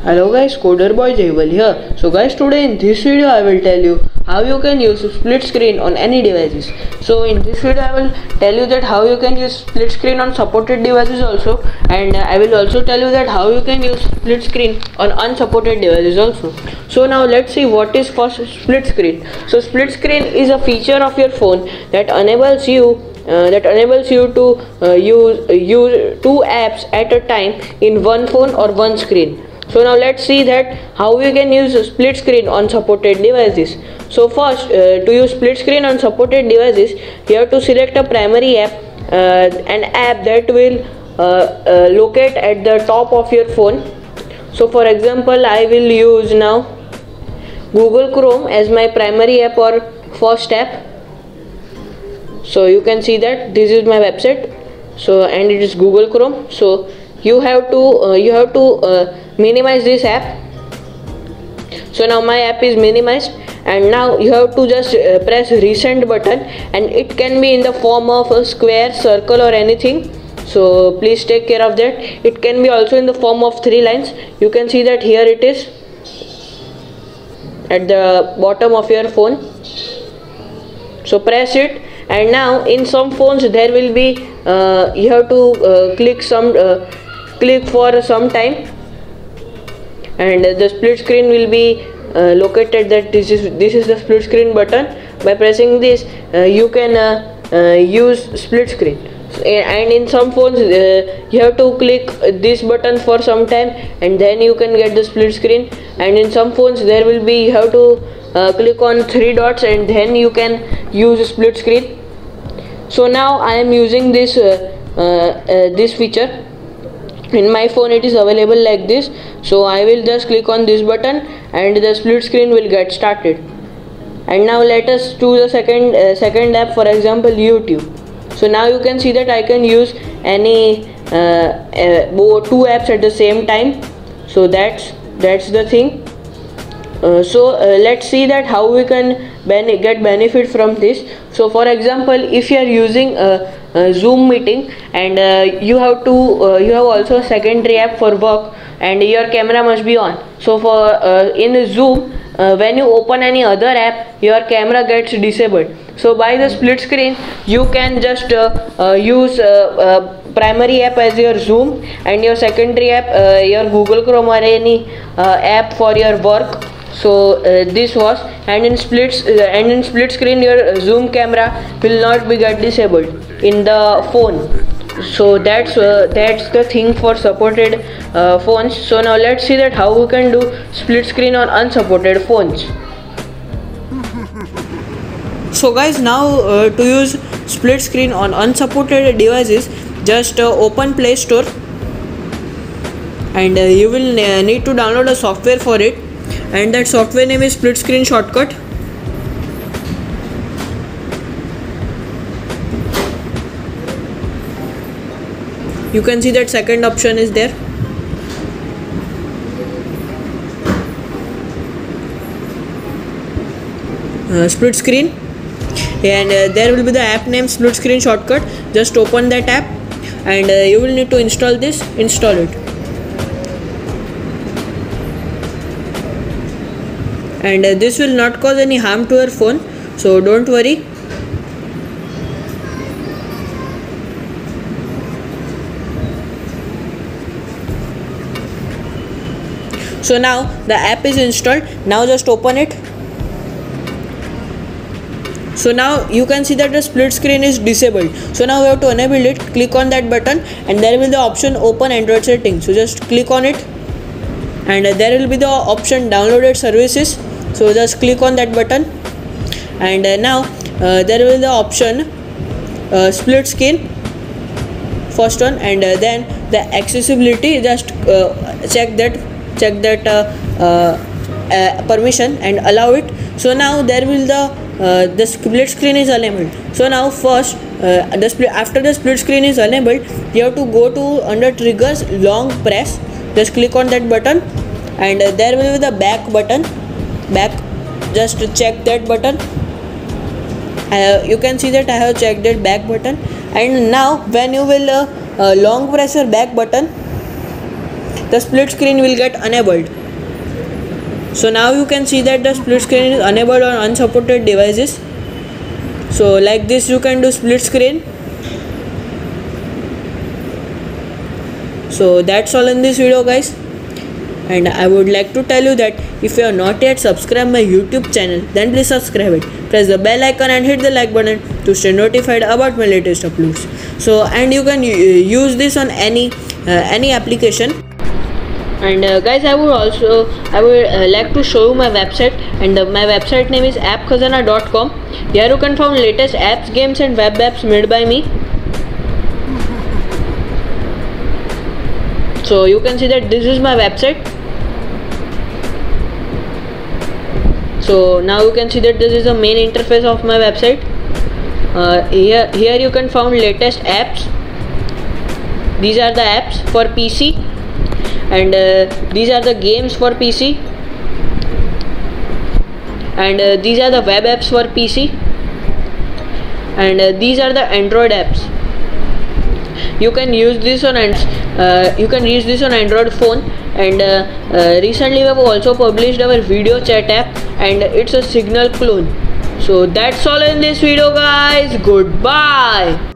Hello guys, Coder Boy Jaival here. So guys, today in this video I will tell you how you can use split screen on any devices. So in this video I will tell you that how you can use split screen on supported devices also, and I will also tell you that how you can use split screen on unsupported devices also. So now let's see what is first split screen. So split screen is a feature of your phone that enables you to use two apps at a time in one phone or one screen. So now let's see that how we can use split screen on supported devices. So first, to use split screen on supported devices, you have to select a primary app, an app that will locate at the top of your phone. So for example, I will use now Google Chrome as my primary app or first app. So you can see that this is my website, so and it is Google Chrome. So you have to minimize this app. So now my app is minimized, and now you have to just press resend button, and it can be in the form of a square, circle or anything. So please take care of that. It can be also in the form of 3 lines. You can see that here it is at the bottom of your phone. So press it, and now in some phones there will be you have to click for some time, and the split screen will be located that this is the split screen button. By pressing this you can use split screen, and in some phones you have to click this button for some time and then you can get the split screen, and in some phones there will be you have to click on 3 dots and then you can use split screen. So now I am using this this feature. In my phone it is available like this. So I will just click on this button and the split screen will get started. And now let us choose a second app, for example YouTube. So now you can see that I can use any 2 apps at the same time. So that's the thing. Let's see that how we can get benefit from this. So for example, if you are using a Zoom meeting and you have also a secondary app for work and your camera must be on. So for in Zoom, when you open any other app, your camera gets disabled. So by the split screen you can just use primary app as your Zoom and your secondary app your Google Chrome or any app for your work. So this was, and in split screen your Zoom camera will not be get disabled in the phone. So that's the thing for supported phones. So now let's see that how we can do split screen on unsupported phones. So guys, now to use split screen on unsupported devices, just open Play Store, and you will need to download a software for it, and that software name is Split Screen Shortcut. You can see that second option is there. Split screen, and there will be the app name Split Screen Shortcut. Just open that app, and you will need to install this. Install it, and this will not cause any harm to your phone, so don't worry. So now the app is installed. Now just open it. So now you can see that the split screen is disabled. So now we have to enable it. Click on that button, and there will be the option open Android settings. So just click on it, and there will be the option downloaded services. So just click on that button, and now there will be the option split screen, first one, and then the accessibility. Just check that permission and allow it. So now there will the split screen is enabled. So now first after the split screen is enabled, you have to go to under triggers, long press. just click on that button, and there will be the back button. Back, just check that button. You can see that I have checked that back button, and now when you will long press your back button, the split screen will get enabled. So now you can see that the split screen is enabled on unsupported devices. So like this you can do split screen. So that's all in this video, guys. And I would like to tell you that if you are not yet subscribed my YouTube channel, then please subscribe it. Press the bell icon and hit the like button to stay notified about my latest uploads. So, and you can use this on any application. And guys, I would like to show you my website, and my website name is appkhazana.com. Here you can find latest apps, games and web apps made by me. So you can see that this is my website. So now you can see that this is the main interface of my website. Here you can find latest apps. These are the apps for PC, and these are the games for PC, and these are the web apps for PC, and these are the Android apps. You can use this on Android phone, and recently we have also published our video chat app, and it's a Signal clone. So that's all in this video, guys. Goodbye.